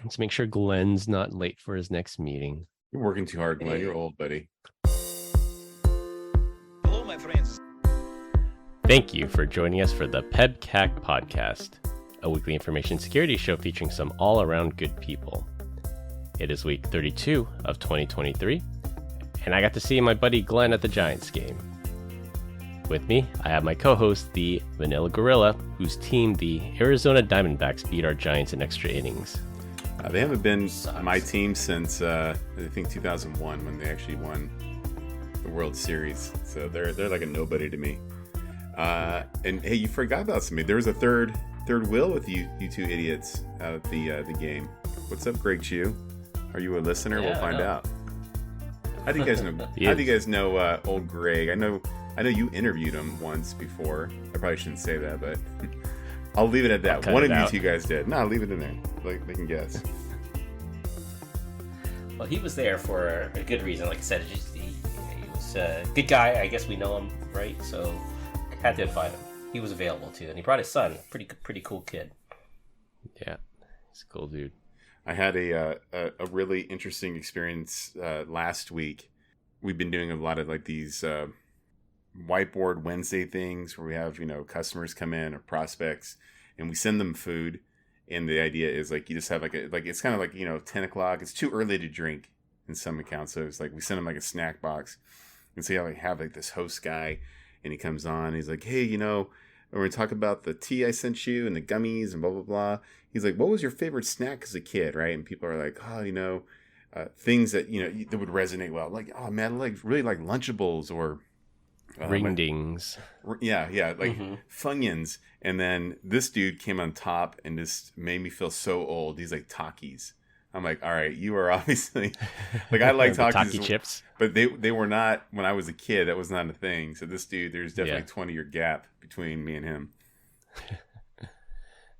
Let's make sure Glenn's not late for his next meeting. You're working too hard, Glenn. You're old, buddy. Hello, my friends. Thank you for joining us for the PEBCAK Podcast, a weekly information security show featuring some all-around good people. It is week 32 of 2023, and I got to see my buddy Glenn at the Giants game. With me, I have my co-host, the Vanilla Gorilla, whose team, the Arizona Diamondbacks, beat our Giants in extra innings. They haven't been my team since, I think, 2001, when they actually won the World Series. So they're like a nobody to me. And hey, you forgot about something. There was a third wheel with you two idiots out at the game. What's up, Greg Chew? Are you a listener? Yeah, we'll find out. How do you guys know? How do you guys know old Greg? I know you interviewed him once before. I probably shouldn't say that, but I'll leave it at that. One of you two guys did. No, leave it in there. Like they can guess. Well, he was there for a good reason. Like I said, he was a good guy. I guess we know him, right? So had to invite him. He was available too, and he brought his son. Pretty cool kid. Yeah, he's a cool dude. I had a really interesting experience last week. We've been doing a lot of like these whiteboard Wednesday things where we have customers come in or prospects, and we send them food. And the idea is like you just have like it's kind of like 10 o'clock. It's too early to drink in some accounts, so it's like we send them like a snack box. And so you have like this host guy, and he comes on. And he's like, hey, we're gonna talk about the tea I sent you and the gummies and blah blah blah. He's like, what was your favorite snack as a kid, right? And people are like, things that that would resonate well. Like, oh man, I really like Lunchables or Ring-dings. Yeah, like Funyuns. And then this dude came on top and just made me feel so old. He's like, Takis. I'm like, all right, you are obviously like, I like Takis. Taki chips. But they were not, when I was a kid, that was not a thing. So this dude, there's definitely a 20-year gap between me and him.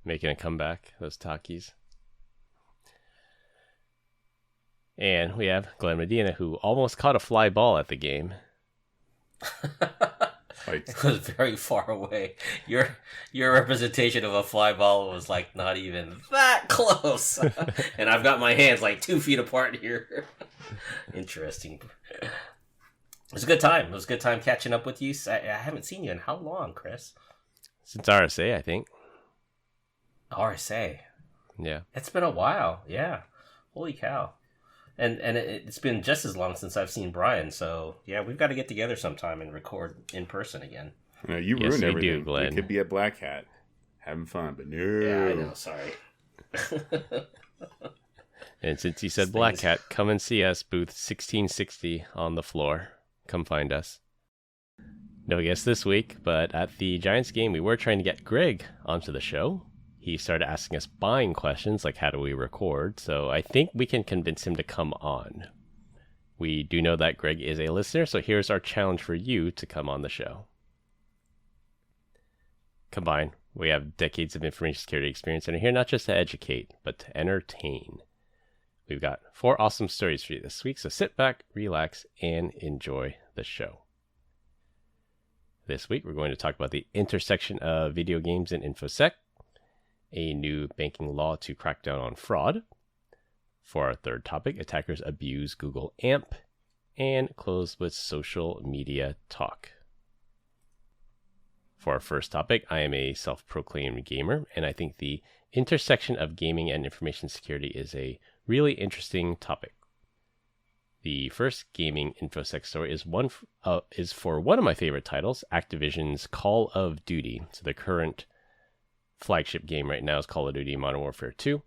Making a comeback, those Takis. And we have Glenn Medina, who almost caught a fly ball at the game. It was very far away. Your representation of a fly ball was like not even that close. And I've got my hands like 2 feet apart here. Interesting. It was a good time. It was a good time catching up with you. I haven't seen you in how long, Chris? Since RSA, I think. RSA. Yeah. It's been a while. Yeah. Holy cow. And it's been just as long since I've seen Brian, so yeah, we've got to get together sometime and record in person again. You ruined everything. Do, Glenn. You could be at Black Hat having fun, but no. Yeah, I know. Sorry. And since you said Black Hat, come and see us, booth 1660 on the floor. Come find us. No guest this week, but at the Giants game, we were trying to get Greg onto the show. He started asking us buying questions like how do we record, so I think we can convince him to come on. We do know that Greg is a listener, so here's our challenge for you to come on the show. Combined, we have decades of information security experience and are here not just to educate, but to entertain. We've got 4 awesome stories for you this week, so sit back, relax, and enjoy the show. This week, we're going to talk about the intersection of video games and InfoSec, a new banking law to crack down on fraud. For our third topic, attackers abuse Google AMP, and close with social media talk. For our first topic, I am a self-proclaimed gamer, and I think the intersection of gaming and information security is a really interesting topic. The first gaming InfoSec story is for one of my favorite titles, Activision's Call of Duty. So the current flagship game right now is Call of Duty Modern Warfare 2.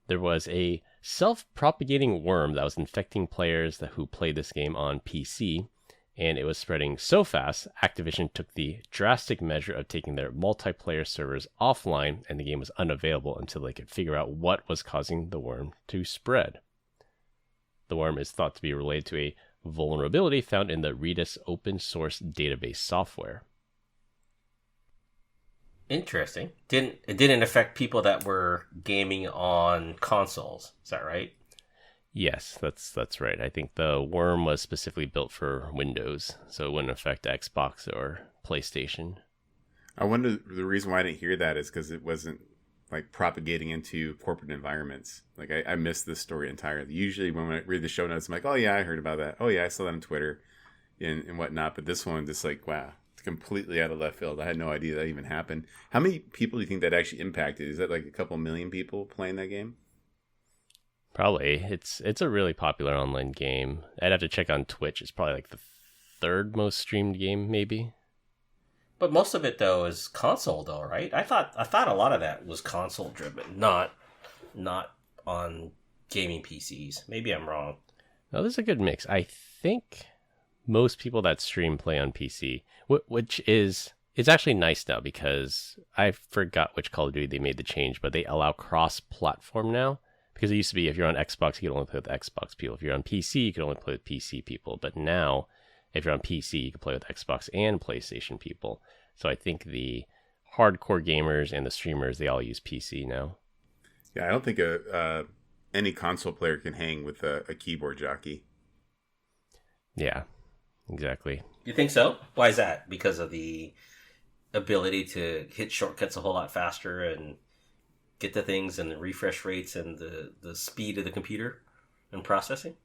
There was a self-propagating worm that was infecting players who played this game on PC, and it was spreading so fast, Activision took the drastic measure of taking their multiplayer servers offline, and the game was unavailable until they could figure out what was causing the worm to spread. The worm is thought to be related to a vulnerability found in the Redis open source database software. Interesting. It didn't affect people that were gaming on consoles. Is that right? Yes, that's right. I think the worm was specifically built for Windows, so it wouldn't affect Xbox or PlayStation. I wonder the reason why I didn't hear that is because it wasn't like propagating into corporate environments. Like I missed this story entirely. Usually when I read the show notes, I'm like, oh yeah, I heard about that. Oh yeah, I saw that on Twitter and whatnot. But this one, just like, wow, it's completely out of left field. I had no idea that even happened. How many people do you think that actually impacted? Is that like a couple million people playing that game? Probably. It's a really popular online game. I'd have to check on Twitch. It's probably like the third most streamed game, maybe. But most of it though is console though, right? I thought a lot of that was console driven, not on gaming PCs. Maybe I'm wrong. No, there's a good mix. I think most people that stream play on PC, which is it's actually nice now because I forgot which Call of Duty they made the change, but they allow cross-platform now. Because it used to be if you're on Xbox, you could only play with Xbox people. If you're on PC, you could only play with PC people. But now, if you're on PC, you can play with Xbox and PlayStation people. So I think the hardcore gamers and the streamers, they all use PC now. Yeah, I don't think any console player can hang with a keyboard jockey. Yeah, exactly. You think so? Why is that? Because of the ability to hit shortcuts a whole lot faster and get the things and the refresh rates and the speed of the computer and processing?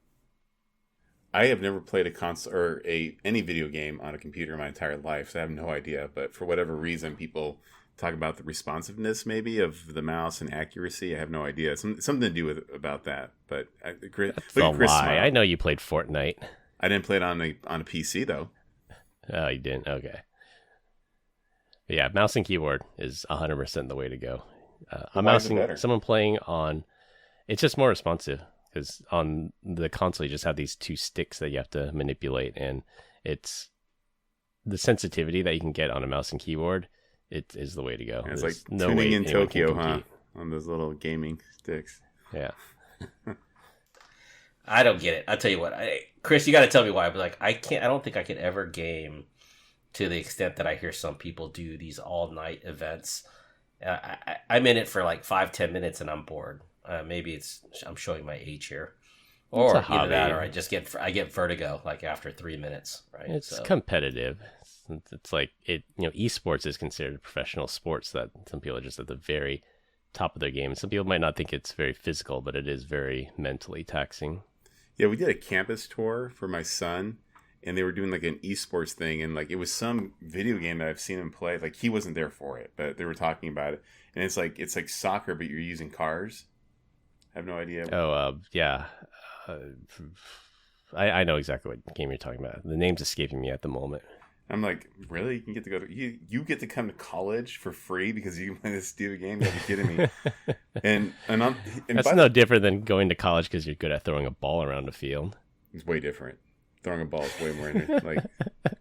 I have never played a console or any video game on a computer in my entire life, so I have no idea. But for whatever reason, people talk about the responsiveness maybe of the mouse and accuracy. I have no idea. Something to do about that. But That's a lie. I know you played Fortnite. I didn't play it on a PC though. Oh, you didn't? Okay. But yeah, mouse and keyboard is 100% the way to go. I'm mousing someone playing on. It's just more responsive. Because on the console, you just have these two sticks that you have to manipulate, and it's the sensitivity that you can get on a mouse and keyboard. It is the way to go. Yeah, it's like tuning in Tokyo, huh? On those little gaming sticks. Yeah. I don't get it. I'll tell you what, Chris, you got to tell me why. But like, I don't think I could ever game to the extent that I hear some people do these all night events. I'm in it for like 5-10 minutes and I'm bored. Maybe I'm showing my age here, or either that, or I get vertigo like after 3 minutes. Right? It's competitive. It's like esports is considered professional sports that some people are just at the very top of their game. Some people might not think it's very physical, but it is very mentally taxing. Yeah, we did a campus tour for my son, and they were doing like an esports thing, and like it was some video game that I've seen him play. Like he wasn't there for it, but they were talking about it, and it's like soccer, but you're using cars. I have no idea. Oh, yeah. I know exactly what game you're talking about. The name's escaping me at the moment. I'm like, really? You can get to go to you get to come to college for free because you can play this stupid game? You're kidding me. and that's no different than going to college because you're good at throwing a ball around the field. It's way different. Throwing a ball is way more like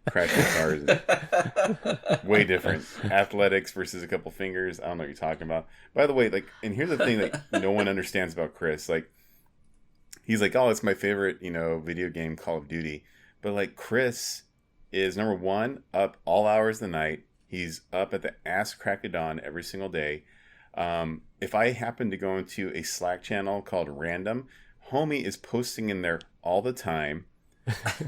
crashing cars. Way different. Athletics versus a couple fingers. I don't know what you're talking about. By the way, like, and here's the thing that no one understands about Chris. Like, he's like, oh, it's my favorite, video game, Call of Duty. But like, Chris is number one, up all hours of the night. He's up at the ass crack of dawn every single day. If I happen to go into a Slack channel called Random, homie is posting in there all the time.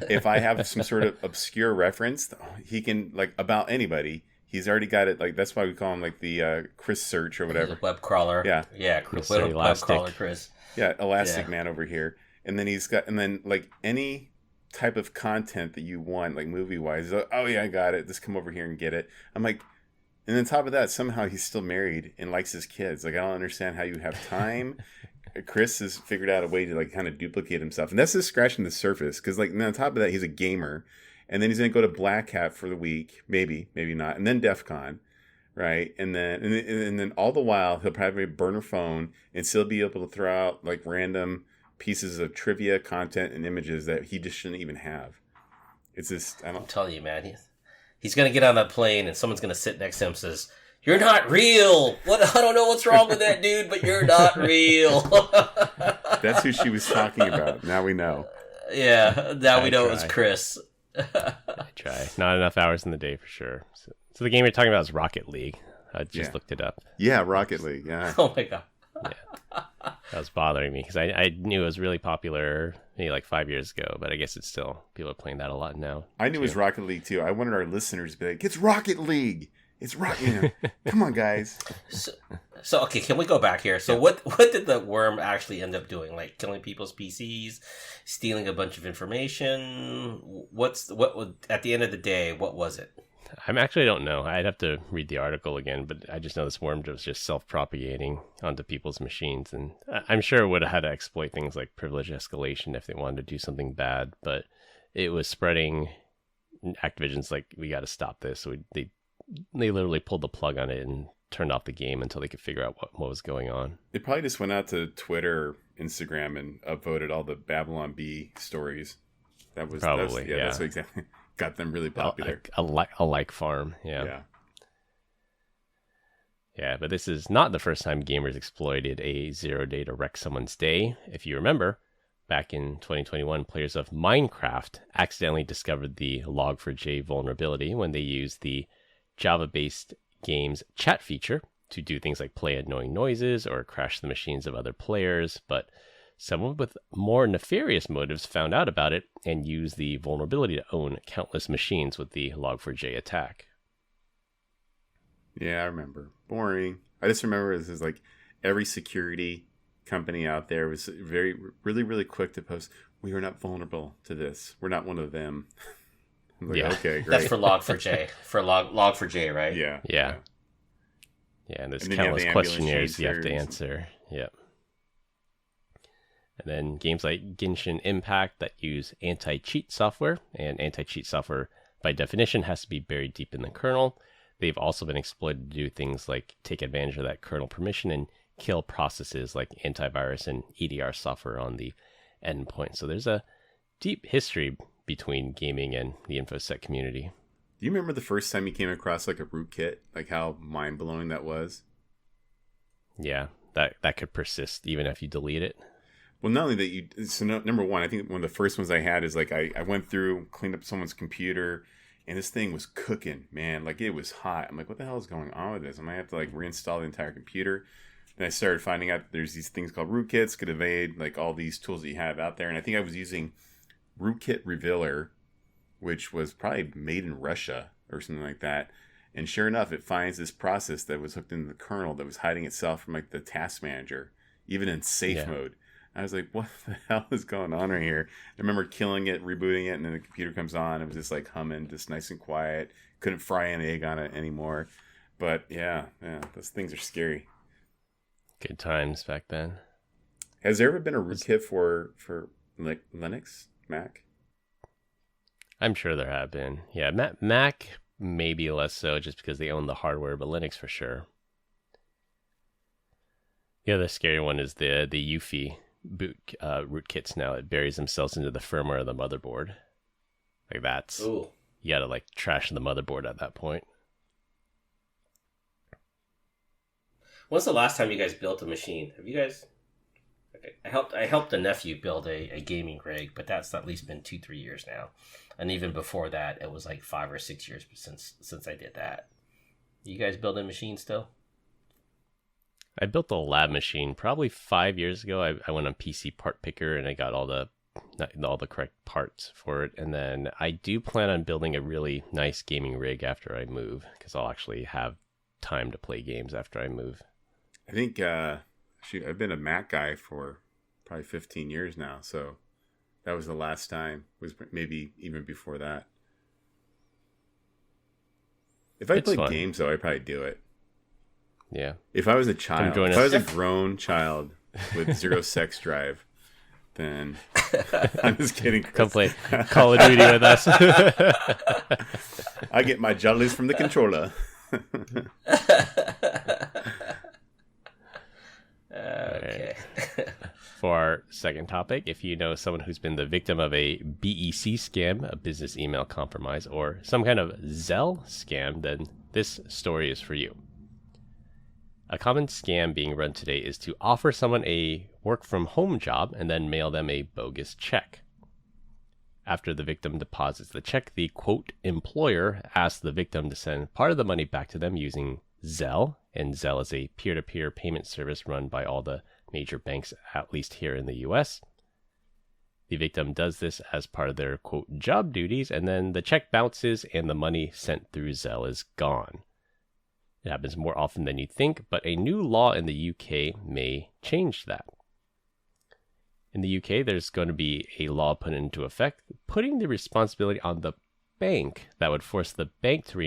If I have some sort of obscure reference, he can, like, about anybody, he's already got it. Like, that's why we call him like the Chris Search or whatever. The web crawler. Yeah. Web crawler Chris. Yeah, Elastic Man over here. And then like any type of content that you want, like movie wise, like, oh yeah, I got it. Just come over here and get it. I'm like, and then on top of that, somehow he's still married and likes his kids. Like, I don't understand how you have time. Chris has figured out a way to like kind of duplicate himself, and that's just scratching the surface. Because like, and on top of that, he's a gamer, and then he's gonna go to Black Hat for the week, maybe not, and then DEF CON, right? And then all the while he'll probably burn a phone and still be able to throw out like random pieces of trivia, content, and images that he just shouldn't even have. It's just, I'm telling you, man, he's gonna get on that plane and someone's gonna sit next to him and says, "You're not real. What? I don't know what's wrong with that dude, but you're not real." That's who she was talking about. Now we know. Yeah, now we know it was Chris. I try. Not enough hours in the day for sure. So the game you're talking about is Rocket League. I just looked it up. Yeah, Rocket League. Yeah. Oh my god. Yeah. That was bothering me because I knew it was really popular maybe like 5 years ago, but I guess it's still, people are playing that a lot now. I knew it was Rocket League too. I wanted our listeners to be like, it's Rocket League. It's Rocket. Come on, guys. So okay, can we go back here? So what did the worm actually end up doing? Like killing people's PCs, stealing a bunch of information? What was at the end of the day? What was it? I actually don't know. I'd have to read the article again, but I just know this worm was just self-propagating onto people's machines, and I'm sure it would have had to exploit things like privilege escalation if they wanted to do something bad. But it was spreading. Activision's like, we got to stop this. So they literally pulled the plug on it and turned off the game until they could figure out what was going on. They probably just went out to Twitter, Instagram, and upvoted all the Babylon Bee stories. That was probably that's what exactly got them really popular. A like farm, yeah. But this is not the first time gamers exploited a 0 day to wreck someone's day. If you remember, back in 2021, players of Minecraft accidentally discovered the Log4j vulnerability when they used the Java-based game's chat feature to do things like play annoying noises or crash the machines of other players. But someone with more nefarious motives found out about it and used the vulnerability to own countless machines with the Log4j attack. Yeah, I remember. Boring. I just remember this is like every security company out there was really quick to post, we are not vulnerable to this. We're not one of them. I'm like, okay, great. That's for Log4j. For Log4j, right? Yeah. Yeah, and there's countless questionnaires you have to answer. Yep. And then games like Genshin Impact that use anti-cheat software, and anti-cheat software by definition has to be buried deep in the kernel. They've also been exploited to do things like take advantage of that kernel permission and kill processes like antivirus and EDR software on the endpoint. So there's a deep history between gaming and the InfoSec community. Do you remember the first time you came across like a rootkit? Like how mind-blowing that was? Yeah, that could persist even if you delete it. Well, not only that, number one, I think one of the first ones I had is like I went through, cleaned up someone's computer, and this thing was cooking, man. Like it was hot. I'm like, what the hell is going on with this? I might have to like reinstall the entire computer. Then I started finding out that there's these things called rootkits, could evade like all these tools that you have out there. And I think I was using Rootkit Revealer, which was probably made in Russia or something like that. And sure enough, it finds this process that was hooked into the kernel that was hiding itself from like the task manager, even in safe mode. I was like, what the hell is going on right here? I remember killing it, rebooting it, and then the computer comes on. It was just like humming, just nice and quiet. Couldn't fry an egg on it anymore. But yeah, those things are scary. Good times back then. Has there ever been a rootkit for like Linux, Mac? I'm sure there have been. Yeah, Mac maybe less so just because they own the hardware, but Linux for sure. The other scary one is the UEFI boot rootkits now. It buries themselves into the firmware of the motherboard. Like that's... Ooh. You gotta like trash the motherboard at that point. When's the last time you guys built a machine? Have you guys... I helped a nephew build a gaming rig, but that's at least been 2-3 years now. And even before that, it was like 5 or 6 years since I did that. You guys building machines still? I built a lab machine probably 5 years ago. I went on PC Part Picker and I got all the correct parts for it. And then I do plan on building a really nice gaming rig after I move, because I'll actually have time to play games after I move. I think I've been a Mac guy for probably 15 years now, so that was the last time. Was maybe even before that. If I played games, though, I'd probably do it. Yeah. If I was a child, if I was a grown child with zero sex drive, then I'm just kidding, Chris. Come play Call of Duty with us. I get my jollies from the controller. Okay. For our second topic, if you know someone who's been the victim of a BEC scam, a business email compromise, or some kind of Zelle scam, then this story is for you. A common scam being run today is to offer someone a work-from-home job and then mail them a bogus check. After the victim deposits the check, the quote employer asks the victim to send part of the money back to them using Zelle, and Zelle is a peer-to-peer payment service run by all the major banks, at least here in the US. The victim does this as part of their quote job duties, and then the check bounces and the money sent through Zelle is gone. It happens more often than you think, but a new law in the UK may change that. In the UK, there's going to be a law put into effect, putting the responsibility on the bank that would force the bank to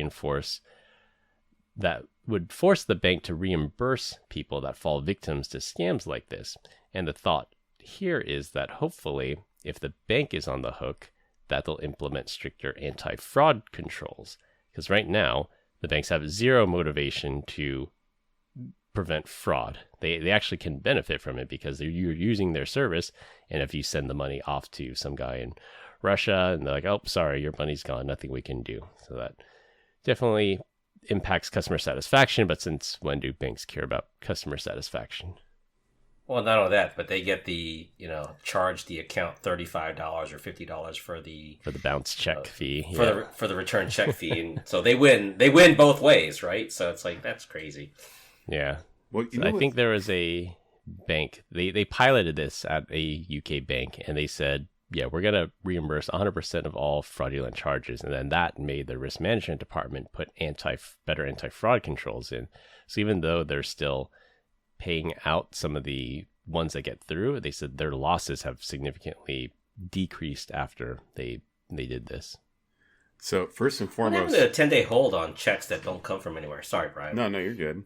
reimburse people that fall victims to scams like this. And the thought here is that hopefully, if the bank is on the hook, that they'll implement stricter anti-fraud controls. Because right now, the banks have zero motivation to prevent fraud. They actually can benefit from it because you're using their service. And if you send the money off to some guy in Russia and they're like, oh, sorry, your money's gone, nothing we can do. So that definitely impacts customer satisfaction. But since when do banks care about customer satisfaction? Well, not only that, but they get charge the account $35 or $50 for the bounce check fee, for the return check fee, and so they win both ways, right? So it's like, that's crazy. Yeah. Well, I think there was a bank, they piloted this at a UK bank, and they said, yeah, we're going to reimburse 100% of all fraudulent charges. And then that made the risk management department put better anti-fraud controls in. So even though they're still paying out some of the ones that get through, they said their losses have significantly decreased after they did this. So first and foremost, what happened to a 10-day hold on checks that don't come from anywhere? Sorry, Brian. No, you're good.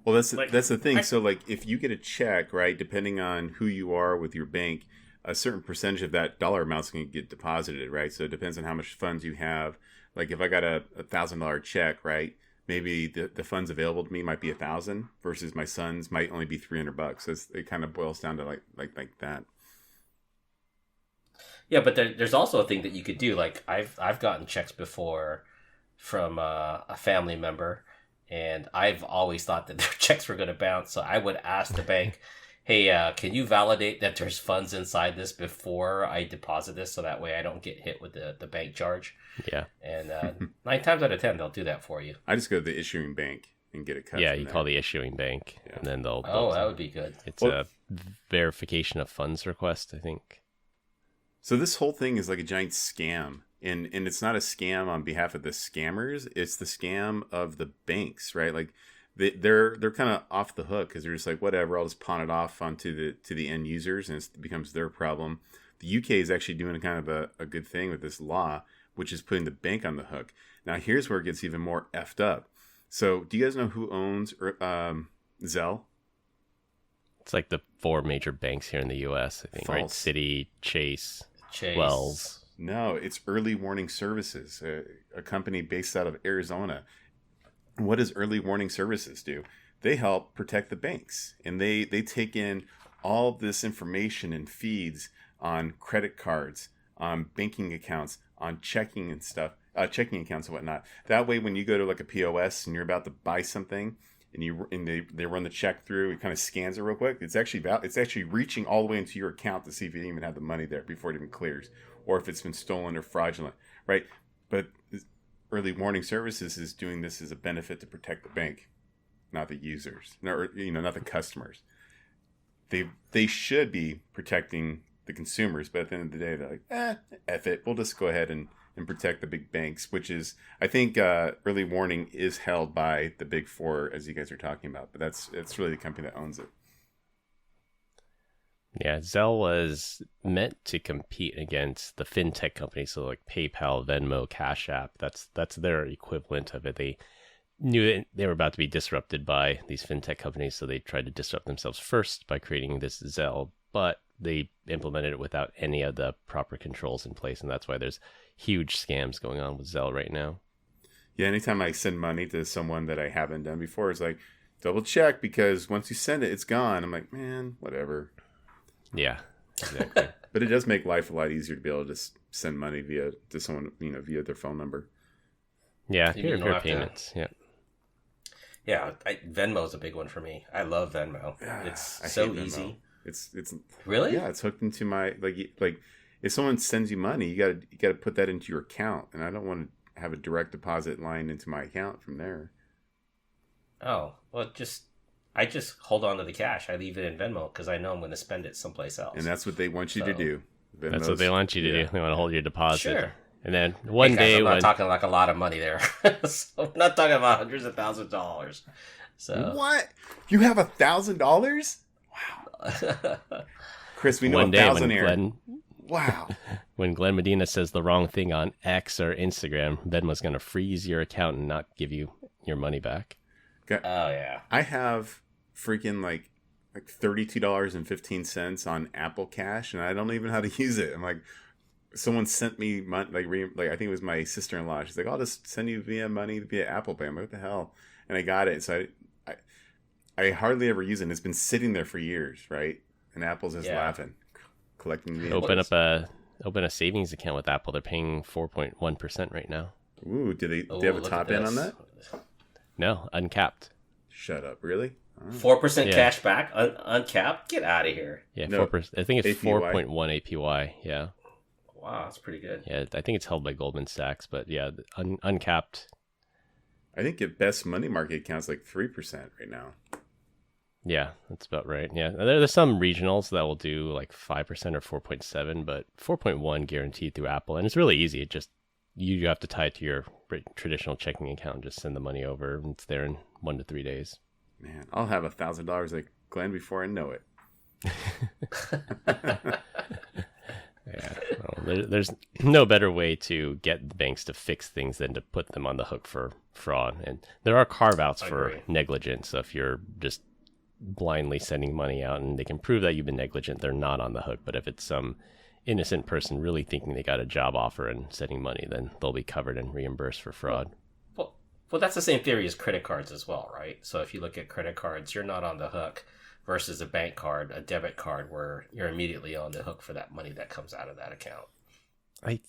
Well, that's the thing. So, like, if you get a check, right, depending on who you are with your bank, a certain percentage of that dollar amount's going to get deposited, right? So it depends on how much funds you have. Like, if I got a $1,000 check, right, maybe the funds available to me might be 1,000 versus my son's might only be $300. So it kind of boils down to like that. Yeah, but there's also a thing that you could do. Like, I've gotten checks before from a family member, and I've always thought that their checks were going to bounce. So I would ask the bank, hey, can you validate that there's funds inside this before I deposit this, so that way I don't get hit with the bank charge? Yeah. And 9 times out of 10, they'll do that for you. I just go to the issuing bank and get it cut. Yeah, you call the issuing bank, and then they'll that would be good. It's a verification of funds request, I think. So this whole thing is like a giant scam. And it's not a scam on behalf of the scammers. It's the scam of the banks, right? Like they're kind of off the hook because they're just like, whatever, I'll just pawn it off onto the end users, and it becomes their problem. The UK is actually doing kind of a good thing with this law, which is putting the bank on the hook. Now here's where it gets even more effed up. So do you guys know who owns Zelle? It's like the 4 major banks here in the US, I think, False. Right? Citi, Chase, Wells. No, it's Early Warning Services, a company based out of Arizona. What does Early Warning Services do? They help protect the banks, and they take in all this information and feeds on credit cards, on banking accounts, on checking accounts and whatnot. That way, when you go to like a POS and you're about to buy something, and they run the check through, it kind of scans it real quick. It's actually reaching all the way into your account to see if you even have the money there before it even clears, or if it's been stolen or fraudulent, right? But Early Warning Services is doing this as a benefit to protect the bank, not the users, not the customers. They should be protecting the consumers, but at the end of the day, they're like, F it, we'll just go ahead and protect the big banks, which is, I think, Early Warning is held by the big 4, as you guys are talking about, but it's really the company that owns it. Yeah, Zelle was meant to compete against the fintech companies, so like PayPal, Venmo, Cash App. That's their equivalent of it. They knew they were about to be disrupted by these fintech companies, so they tried to disrupt themselves first by creating this Zelle, but they implemented it without any of the proper controls in place, and that's why there's huge scams going on with Zelle right now. Yeah, anytime I send money to someone that I haven't done before, it's like, double check, because once you send it, it's gone. I'm like, man, whatever. Yeah, exactly. But it does make life a lot easier to be able to just send money to someone, via their phone number. Yeah, peer-to-peer payments. Yeah. Yeah, Venmo is a big one for me. I love Venmo. It's so easy. It's really? Yeah, it's hooked into my like if someone sends you money, you got to put that into your account, and I don't want to have a direct deposit line into my account from there. Oh, well, I just hold on to the cash. I leave it in Venmo because I know I'm going to spend it someplace else. And that's what they want you to do. That's what they want you to do. They want to hold your deposit. Sure. And then one Hey guys, day I'm not when talking like a lot of money there. So I'm not talking about hundreds of thousands of dollars. So What? You have $1,000? Wow. Chris, we know one day when $1,000. Wow. when Glenn Medina says the wrong thing on X or Instagram, Venmo's going to freeze your account and not give you your money back. Okay. oh yeah. I have freaking like $32.15 on Apple Cash, and I don't even know how to use it. I'm like, someone sent me money, like I think it was my sister-in-law. She's like, I'll just send you money via Apple Pay. I'm like, what the hell? And I got it. So I hardly ever use it. And it's been sitting there for years, right? And Apple's just laughing, collecting the Open a savings account with Apple. They're paying 4.1% right now. Ooh, do they have a top end on that? No, uncapped. Shut up, really? 4% cash back, uncapped. Get out of here. Yeah, No, 4%. I think it's APY. 4.1 APY. Yeah, Wow, that's pretty good. yeah. I think it's held by Goldman Sachs, but yeah, uncapped. I think your best money market account's like 3% right now. Yeah, that's about right. Yeah, there's some regionals that will do like 5% or 4.7, but 4.1 guaranteed through Apple, and it's really easy. It just you have to tie it to your traditional checking account and just send the money over, and it's there in 1 to 3 days. Man, I'll have $1,000 like Glenn before I know it. Yeah, well, there's no better way to get the banks to fix things than to put them on the hook for fraud. And there are carve-outs for negligence. So if you're just blindly sending money out and they can prove that you've been negligent, they're not on the hook. But if it's some innocent person really thinking they got a job offer and sending money, then they'll be covered and reimbursed for fraud. Well, that's the same theory as credit cards as well, right? So if you look at credit cards, you're not on the hook versus a bank card, a debit card, where you're immediately on the hook for that money that comes out of that account. I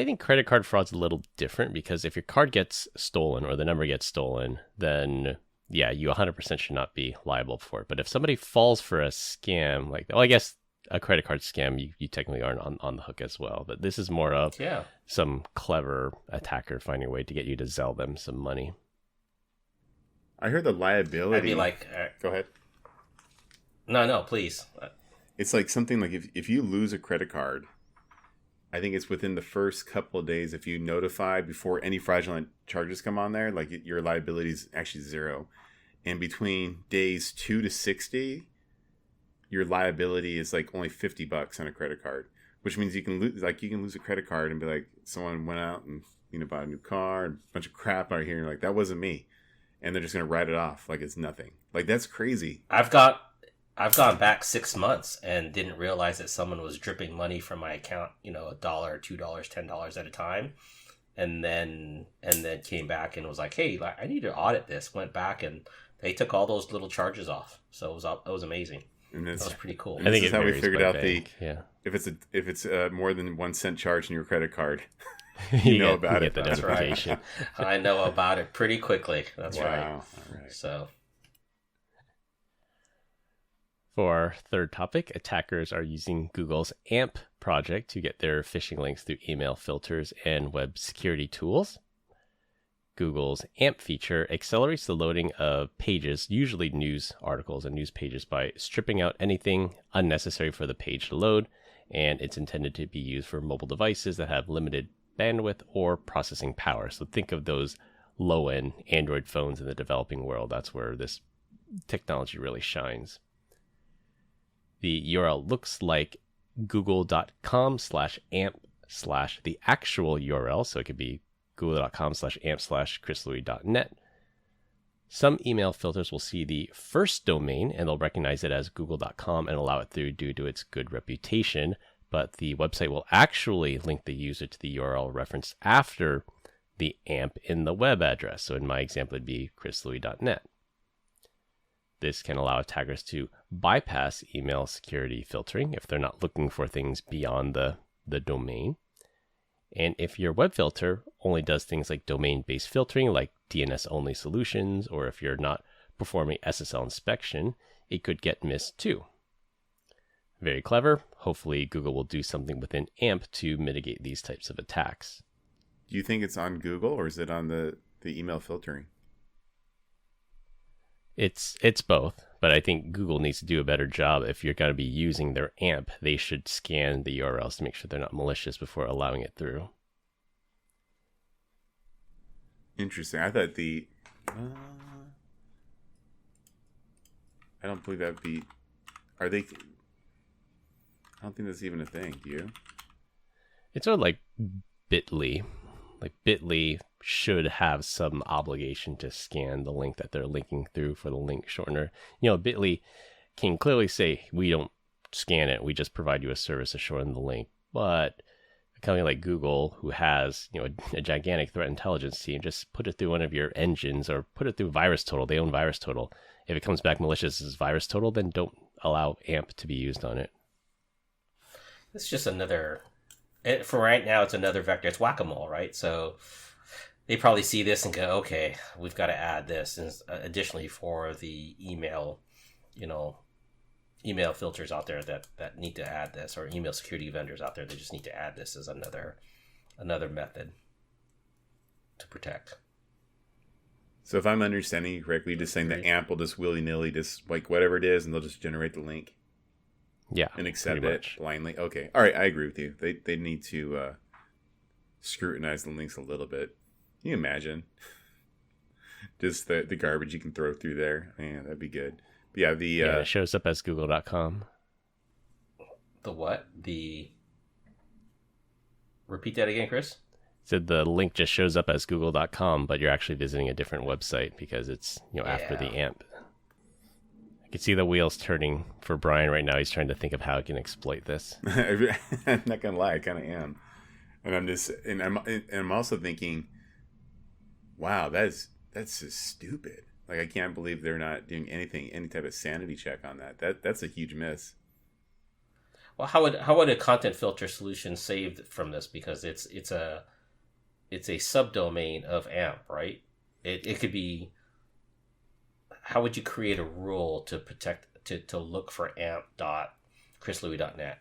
think credit card fraud's a little different because if your card gets stolen or the number gets stolen, then yeah, you 100% should not be liable for it. But if somebody falls for a scam, like, well, I guess a credit card scam, you technically aren't on the hook as well. But this is more of some clever attacker finding a way to get you to sell them some money. I heard the liability. I'd be like, go ahead. No, please. It's like something like if you lose a credit card, I think it's within the first couple of days, if you notify before any fraudulent charges come on there, like your liability is actually 0. And between days 2 to 60, your liability is like only $50 on a credit card, which means you can lose a credit card and be like, someone went out and bought a new car and a bunch of crap out here, and you're like, that wasn't me, and they're just gonna write it off like it's nothing. Like, that's crazy. I've gone back 6 months and didn't realize that someone was dripping money from my account, $1, $2, $10 at a time. And then came back and was like, hey, I need to audit this. Went back and they took all those little charges off. So it was amazing. And that was pretty cool. I think it's how we figured out bank. If it's more than 1 cent charge in your credit card, you know about it. The notification. Right. I know about it pretty quickly. That's right. All right. So. For our third topic, attackers are using Google's AMP project to get their phishing links through email filters and web security tools. Google's AMP feature accelerates the loading of pages, usually news articles and news pages, by stripping out anything unnecessary for the page to load, and it's intended to be used for mobile devices that have limited bandwidth or processing power. So think of those low-end Android phones in the developing world. That's where this technology really shines. The URL looks like google.com/amp/ the actual URL, so it could be google.com/amp/chrislouis.net. Some email filters will see the first domain and they'll recognize it as google.com and allow it through due to its good reputation, but the website will actually link the user to the URL referenced after the AMP in the web address. So in my example, it'd be chrislouis.net. This can allow attackers to bypass email security filtering if they're not looking for things beyond the domain. And if your web filter only does things like domain-based filtering, like DNS-only solutions, or if you're not performing SSL inspection, it could get missed too. Very clever. Hopefully, Google will do something within AMP to mitigate these types of attacks. Do you think it's on Google or is it on the email filtering? It's both, but I think Google needs to do a better job. If you're going to be using their AMP, they should scan the URLs to make sure they're not malicious before allowing it through. Interesting. I thought I don't believe that'd be. Are they? I don't think that's even a thing. Do you? It's sort of like Bitly. Like Bitly should have some obligation to scan the link that they're linking through for the link shortener. Bitly can clearly say, we don't scan it, we just provide you a service to shorten the link. But a company like Google, who has a gigantic threat intelligence team, just put it through one of your engines or put it through VirusTotal. They own VirusTotal. If it comes back malicious as VirusTotal, then don't allow AMP to be used on it. It's just another... For right now, it's another vector. It's whack-a-mole, right? So they probably see this and go, okay, we've got to add this. And additionally, for the email filters out there that need to add this, or email security vendors out there that just need to add this as another method to protect. So if I'm understanding you correctly, just saying that AMP will just willy-nilly, just like whatever it is, and they'll just generate the link. Yeah, and accept it blindly. Okay, all right, I agree with you. They need to scrutinize the links a little bit. Can you imagine just the garbage you can throw through there? Man, that'd be good. But yeah, it shows up as google.com. The what? Repeat that again, Chris? Said the link just shows up as google.com, but you're actually visiting a different website because it's after the AMP. I can see the wheels turning for Brian right now. He's trying to think of how he can exploit this. I'm not gonna lie, I kind of am, and I'm also thinking, wow, that's just stupid. Like, I can't believe they're not doing any type of sanity check on that. That's a huge miss. Well, how would a content filter solution save from this? Because it's a subdomain of AMP, right? It could be. How would you create a rule to protect to look for amp.chrislouis.net?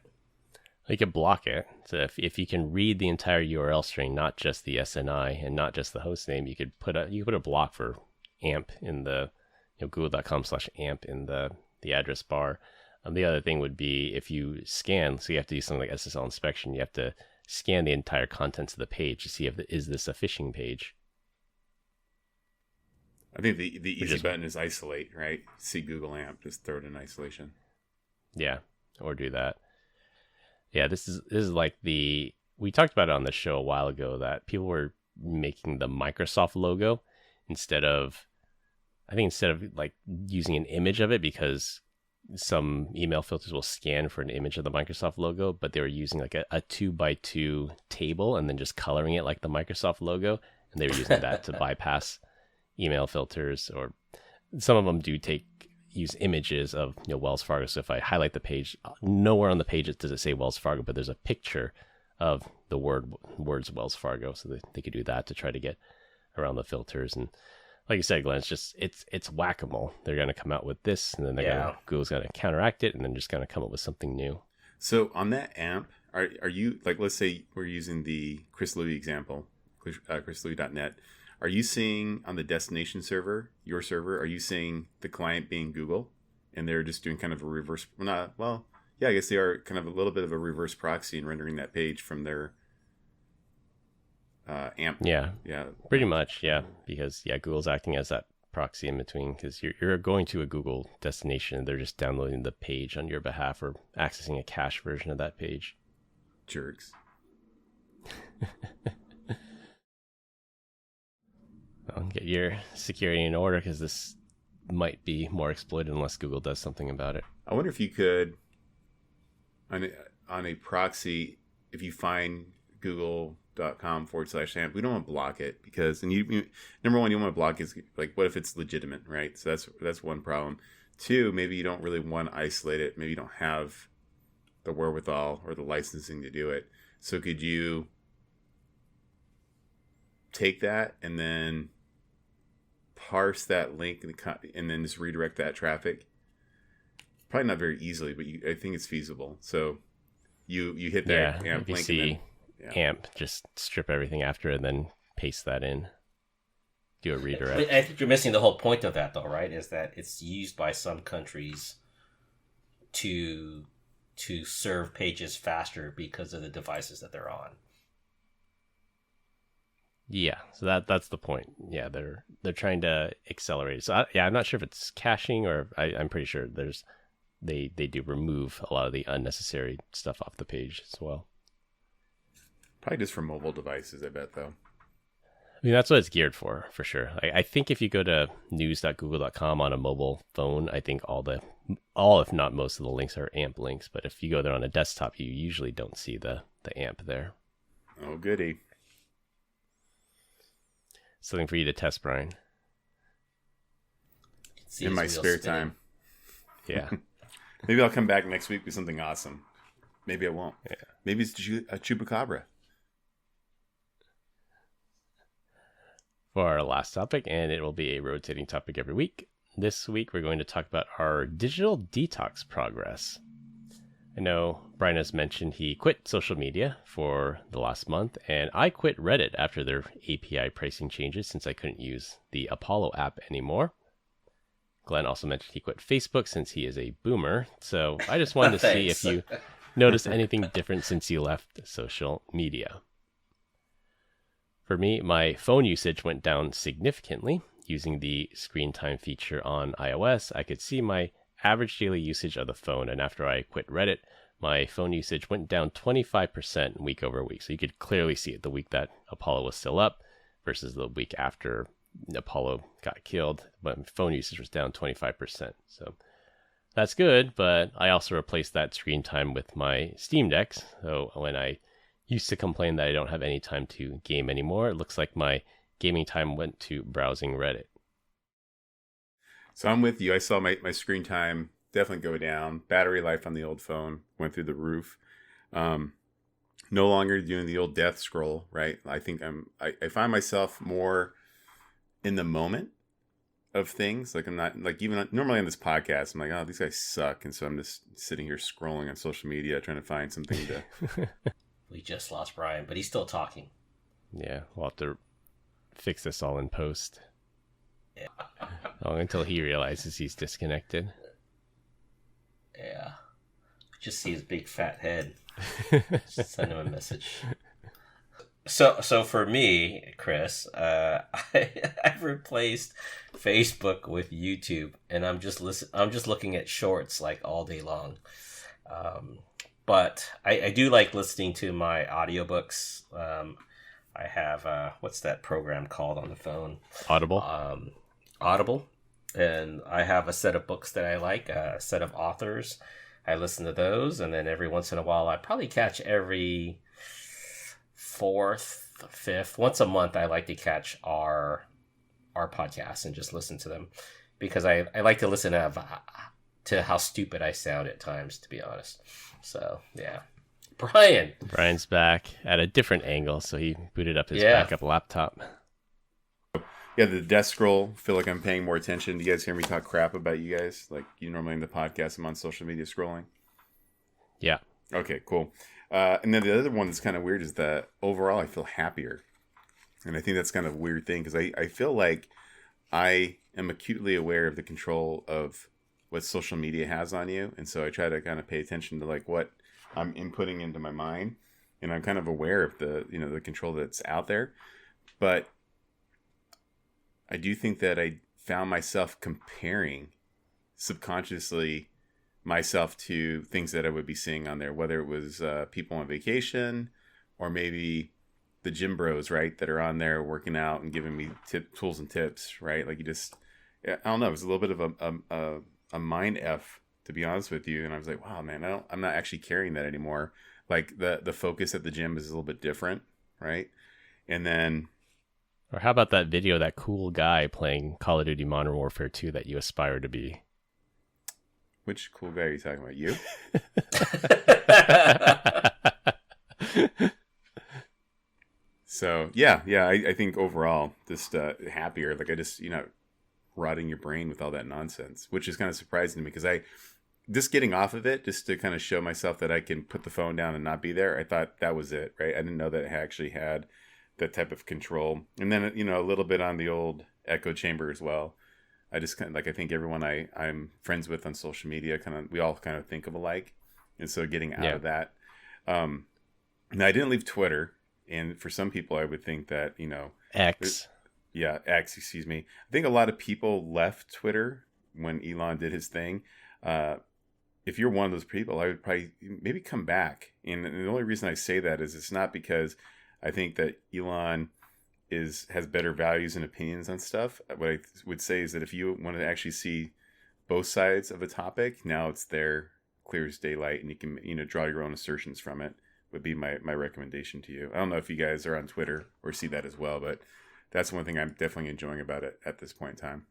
You could block it. So if you can read the entire URL string, not just the SNI and not just the host name, you could put a block for AMP in the google.com/AMP in the address bar. The other thing would be if you scan, so you have to do something like SSL inspection. You have to scan the entire contents of the page to see is this a phishing page. I think the easy button is isolate, right? See Google AMP, just throw it in isolation. Yeah, or do that. Yeah, this is like we talked about it on the show a while ago that people were making the Microsoft logo instead of like using an image of it, because some email filters will scan for an image of the Microsoft logo, but they were using like a 2x2 table and then just coloring it like the Microsoft logo, and they were using that to bypass email filters. Or some of them do use images of Wells Fargo. So if I highlight the page, nowhere on the page does it say Wells Fargo, but there's a picture of the words Wells Fargo, so they could do that to try to get around the filters. And like you said, Glenn, it's whack-a-mole. They're going to come out with this, and then Google's going to counteract it, and then just going to come up with something new. So on that AMP, are you, like, let's say we're using the Chris Louis example, chrislouis.net. Are you seeing on the destination server, your server, are you seeing the client being Google, and they're just doing kind of a reverse? I guess they are kind of a little bit of a reverse proxy and rendering that page from their AMP. Yeah, pretty much. Yeah, because Google's acting as that proxy in between, because you're going to a Google destination, and they're just downloading the page on your behalf or accessing a cache version of that page. Jerks. Well, get your security in order, because this might be more exploited unless Google does something about it. I wonder if you could, on a proxy, if you find google.com/AMP, we don't want to block it, because, and you number one, you want to block is like, what if it's legitimate, right? So that's one problem. Two, maybe you don't really want to isolate it. Maybe you don't have the wherewithal or the licensing to do it. So could you take that and then parse that link and then just redirect that traffic? Probably not very easily, but I think it's feasible. So you hit that AMP if you link, see AMP, just strip everything after and then paste that in. Do a redirect. I think you're missing the whole point of that, though, right? Is that it's used by some countries to serve pages faster because of the devices that they're on. Yeah, so that's the point. Yeah, they're trying to accelerate it. So I'm not sure if it's caching or I'm pretty sure they do remove a lot of the unnecessary stuff off the page as well. Probably just for mobile devices, I bet, though. I mean, that's what it's geared for sure. I think if you go to news.google.com on a mobile phone, I think all if not most of the links are AMP links. But if you go there on a desktop, you usually don't see the AMP there. Oh, goody. Something for you to test, Brian. In my spare time. Yeah. Maybe I'll come back next week with something awesome. Maybe I won't. Yeah. Maybe it's a chupacabra. For our last topic, and it will be a rotating topic every week. This week, we're going to talk about our digital detox progress. I know Brian has mentioned he quit social media for the last month, and I quit Reddit after their API pricing changes since I couldn't use the Apollo app anymore. Glenn also mentioned he quit Facebook since he is a boomer, so I just wanted to see if you noticed anything different since you left social media. For me, my phone usage went down significantly. Using the screen time feature on iOS, I could see my average daily usage of the phone, and after I quit Reddit, my phone usage went down 25% week over week. So you could clearly see it the week that Apollo was still up versus the week after Apollo got killed, but phone usage was down 25%. So that's good, but I also replaced that screen time with my Steam Decks. So when I used to complain that I don't have any time to game anymore, it looks like my gaming time went to browsing Reddit. So I'm with you. I saw my screen time definitely go down. Battery life on the old phone went through the roof. No longer doing the old death scroll, right? I think I find myself more in the moment of things. Like I'm not like even normally on this podcast, I'm like, oh, these guys suck. And so I'm just sitting here scrolling on social media, trying to find something to. We just lost Brian, but he's still talking. Yeah, we'll have to fix this all in post. Yeah. Until he realizes he's disconnected. Yeah. Just see his big fat head. Just send him a message. So for me, Chris, I've replaced Facebook with YouTube, and I'm just looking at shorts like all day long. But I do like listening to my audiobooks. I have what's that program called on the phone? Audible. Audible, and I have a set of books that I like, a set of authors. I listen to those, and then every once in a while, I probably catch every fourth, fifth, once a month. I like to catch our podcasts and just listen to them because I like to listen to how stupid I sound at times, to be honest. So yeah, Brian's back at a different angle, so he booted up his backup laptop. Yeah, the desk scroll. Feel like I'm paying more attention. Do you guys hear me talk crap about you guys? Like you normally in the podcast, I'm on social media scrolling. Yeah. Okay, cool. And then the other one that's kind of weird is that overall I feel happier. And I think that's kind of a weird thing because I feel like I am acutely aware of the control of what social media has on you. And so I try to kind of pay attention to like what I'm inputting into my mind. And I'm kind of aware of the control that's out there. But I do think that I found myself comparing subconsciously myself to things that I would be seeing on there, whether it was people on vacation or maybe the gym bros, right, that are on there working out and giving me tools and tips, right? Like I don't know, it was a little bit of a mind F, to be honest with you. And I was like, wow, man, I'm not actually carrying that anymore. Like the focus at the gym is a little bit different, right? And then... Or how about that video, that cool guy playing Call of Duty Modern Warfare 2 that you aspire to be? Which cool guy are you talking about? You? So, yeah, I think overall, just happier. Like I just, rotting your brain with all that nonsense, which is kind of surprising to me because just getting off of it, just to kind of show myself that I can put the phone down and not be there, I thought that was it, right? I didn't know that it actually had that type of control. And then, a little bit on the old echo chamber as well. I just kind of I think everyone I'm friends with on social media, we all kind of think of alike. And so getting out of that. Now I didn't leave Twitter. And for some people, I would think that, X. Yeah, X, excuse me. I think a lot of people left Twitter when Elon did his thing. If you're one of those people, I would probably maybe come back. And the only reason I say that is it's not because I think that Elon has better values and opinions on stuff. What I would say is that if you want to actually see both sides of a topic, now it's there, clear as daylight, and you can draw your own assertions from it. Would be my recommendation to you. I don't know if you guys are on Twitter or see that as well, but that's one thing I'm definitely enjoying about it at this point in time.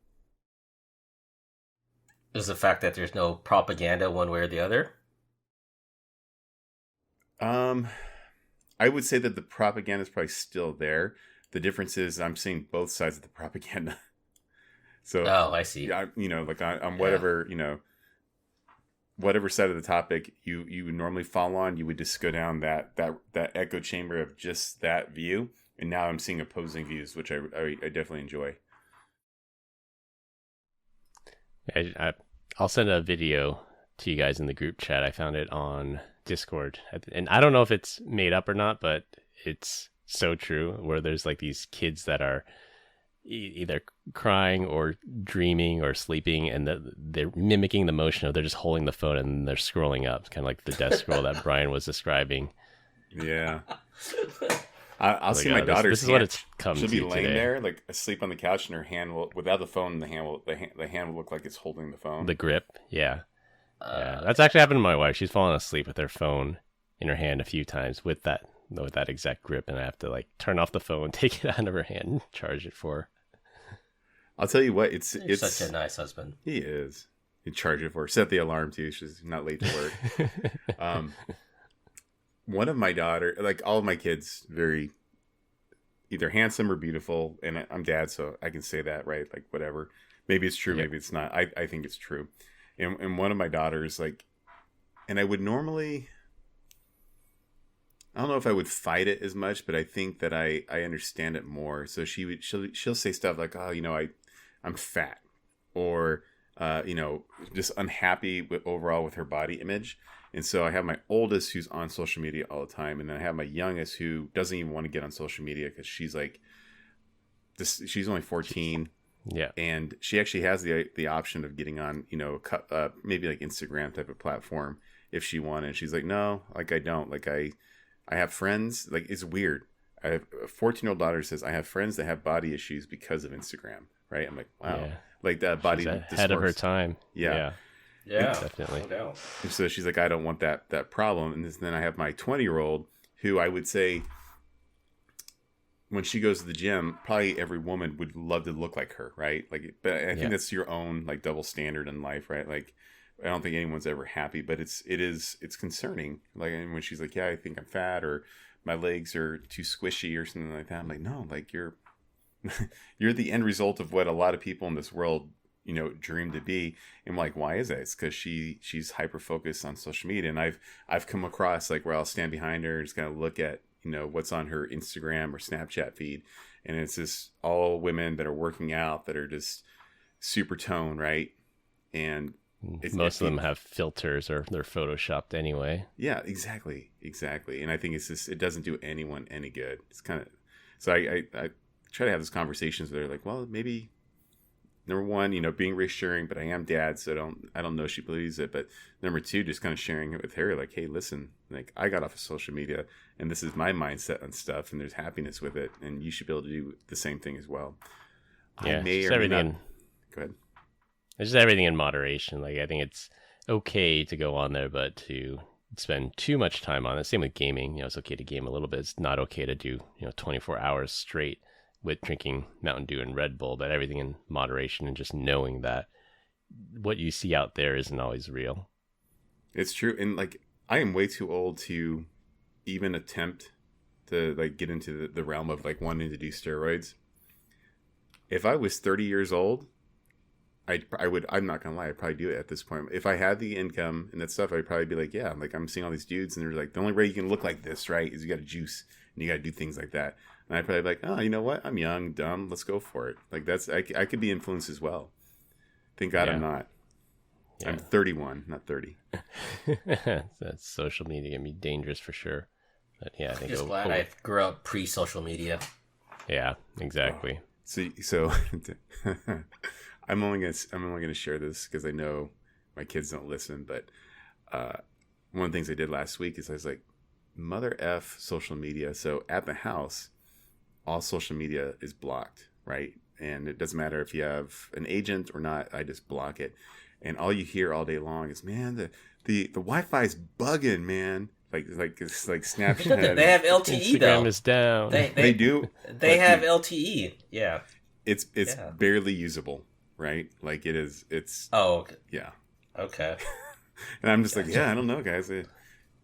Is the fact that there's no propaganda one way or the other? I would say that the propaganda is probably still there. The difference is I'm seeing both sides of the propaganda. So, I see. Like on whatever, whatever side of the topic you would normally fall on, you would just go down that echo chamber of just that view. And now I'm seeing opposing views, which I definitely enjoy. I'll send a video to you guys in the group chat. I found it on Discord. And I don't know if it's made up or not, but it's so true, where there's like these kids that are either crying or dreaming or sleeping, and they're mimicking the motion of they're just holding the phone and they're scrolling up, kind of like the death scroll that Brian was describing. Yeah. I'll see my daughter's this is what it's come to. She'll be laying today. there, like asleep on the couch, and her hand will, without the phone, the hand will look like it's holding the phone. The grip, yeah. Yeah, that's actually happened to my wife. She's fallen asleep with her phone in her hand a few times with that exact grip, and I have to like turn off the phone, take it out of her hand, and charge it for her. I'll tell you what, it's such a nice husband. He is. You charge it for her. Set the alarm too. She's not late to work. One of my daughter, like all of my kids, very either handsome or beautiful, and I'm dad, so I can say that, right? Like whatever. Maybe it's true, maybe it's not. I think it's true. And one of my daughters, like, and I would normally, I don't know if I would fight it as much, but I think that I understand it more. So she'll say stuff like, oh, I'm fat, or just unhappy overall with her body image. And so I have my oldest who's on social media all the time, and then I have my youngest who doesn't even want to get on social media because she's like, she's only 14. Yeah, and she actually has the option of getting on, maybe like Instagram type of platform if she wanted. She's like, no, like I don't. Like I have friends. Like it's weird. I have a 14-year-old daughter says I have friends that have body issues because of Instagram. Right? I'm like, wow, yeah. Like that body She's ahead of her time. Yeah. Yeah, definitely. No doubt. And so she's like, I don't want that problem. And then I have my 20-year-old who I would say, when she goes to the gym, probably every woman would love to look like her, right? Like, but I think that's your own like double standard in life, right? Like, I don't think anyone's ever happy, but it's concerning. Like, and when she's like, yeah, I think I'm fat, or my legs are too squishy, or something like that. I'm like, no, like you're the end result of what a lot of people in this world, dream to be. And I'm like, why is that? It's because she's hyper focused on social media, and I've come across like where I'll stand behind her and just kind of look at what's on her Instagram or Snapchat feed, and it's just all women that are working out that are just super toned, right? And most of them have filters or they're photoshopped anyway. Yeah, exactly. And I think it's just, it doesn't do anyone any good. It's kind of, so I try to have these conversations where they're like, well, maybe number one, being reassuring, but I am dad, so I don't know if she believes it. But number two, just kind of sharing it with her, like, hey, listen, like I got off of social media, and this is my mindset on stuff, and there's happiness with it, and you should be able to do the same thing as well. Yeah, I may or may not. Go ahead. It's just everything in moderation. Like I think it's okay to go on there, but to spend too much time on it. Same with gaming. It's okay to game a little bit. It's not okay to do 24 hours straight with drinking Mountain Dew and Red Bull, but everything in moderation, and just knowing that what you see out there isn't always real. It's true. And like, I am way too old to even attempt to like get into the realm of like wanting to do steroids. If I was 30 years old, I'm not gonna lie, I'd probably do it at this point. If I had the income and that stuff, I'd probably be like, yeah, like I'm seeing all these dudes and they're like, the only way you can look like this, right, is you got to juice and you got to do things like that. And I'd probably be like, oh, you know what? I'm young, dumb. Let's go for it. Like I could be influenced as well. Thank God I'm not. Yeah. I'm 31, not 30. That's social media can be dangerous for sure. But yeah, I think I'm just glad I grew up pre-social media. Yeah, exactly. So I'm only gonna share this because I know my kids don't listen. But one of the things I did last week is I was like, mother F social media. So at the house, all social media is blocked, right? And it doesn't matter if you have an agent or not. I just block it, and all you hear all day long is, man, the Wi-Fi is bugging, man. It's like Snapchat. They have LTE Instagram though. is down. They do. They have LTE. Yeah. It's barely usable, right? Like it is. It's okay. Yeah. Okay. And I'm just like, yeah, I don't know, guys. I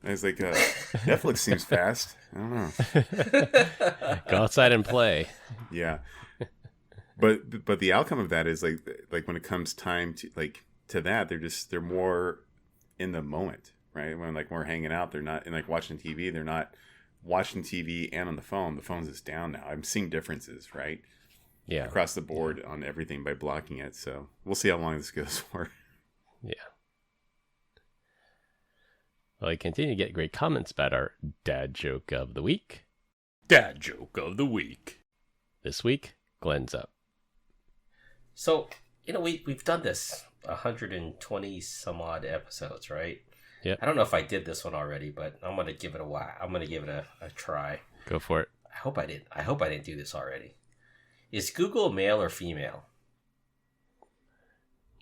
was like, Netflix seems fast. I don't know. Go outside and play. Yeah. But the outcome of that is like when it comes time to that, they're more in the moment, right? When we're hanging out, they're not, and watching TV, they're not watching TV and on the phone. The phone's just down now. I'm seeing differences, right? Yeah. Across the board on everything by blocking it. So we'll see how long this goes for. Yeah. Well, I continue to get great comments about our dad joke of the week. Dad joke of the week. This week, Glenn's up. So, we've done this 120 some odd episodes, right? Yeah. I don't know if I did this one already, but I'm gonna give it a while. I'm gonna give it a try. Go for it. I hope I didn't do this already. Is Google male or female?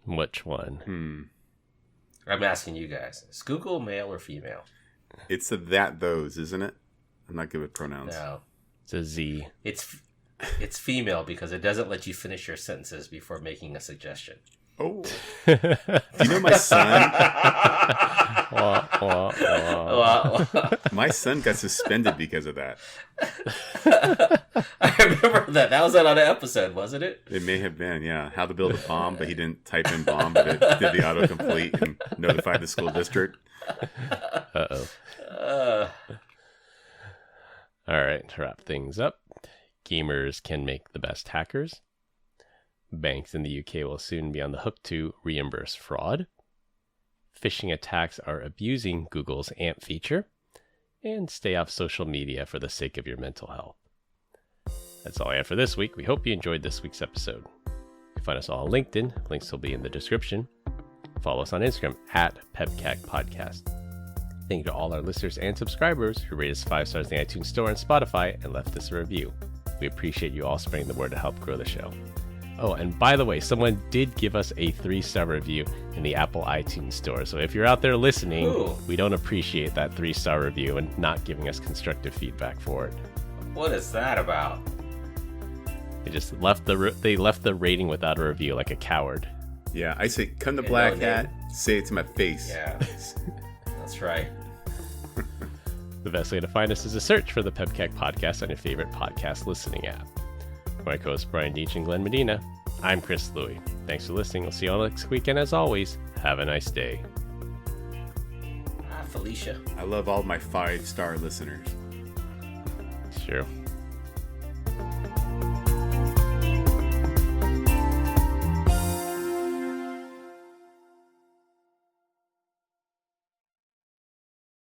Which one? I'm asking you guys. Is Google male or female? It's those, isn't it? I'm not good with pronouns. No. It's a Z. It's female because it doesn't let you finish your sentences before making a suggestion. Oh. Do you know my son? My son got suspended because of that. I remember that. That was on an episode, wasn't it? It may have been, yeah. How to build a bomb, but he didn't type in bomb, but it did the autocomplete and notified the school district. Uh-oh. All right, to wrap things up. Gamers can make the best hackers. Banks in the UK will soon be on the hook to reimburse fraud. Phishing attacks are abusing Google's AMP feature. And stay off social media for the sake of your mental health. That's all I have for this week. We hope you enjoyed this week's episode. You can find us all on LinkedIn. Links will be in the description. Follow us on Instagram at PEBCAK Podcast. Thank you to all our listeners and subscribers who rated us 5 stars in the iTunes Store and Spotify and left us a review. We appreciate you all spreading the word to help grow the show. Oh, and by the way, someone did give us a 3-star review in the Apple iTunes Store. So if you're out there listening, we don't appreciate that 3-star review and not giving us constructive feedback for it. What is that about? They just left the rating without a review like a coward. Yeah, I say, come to Black Hat, say it to my face. Yeah, that's right. The best way to find us is a search for the PEBCAK Podcast on your favorite podcast listening app. For my co-hosts Brian Deitch and Glenn Medina, I'm Chris Louie. Thanks for listening. We'll see you all next week, and as always, have a nice day. Felicia. I love all my 5-star listeners. Sure.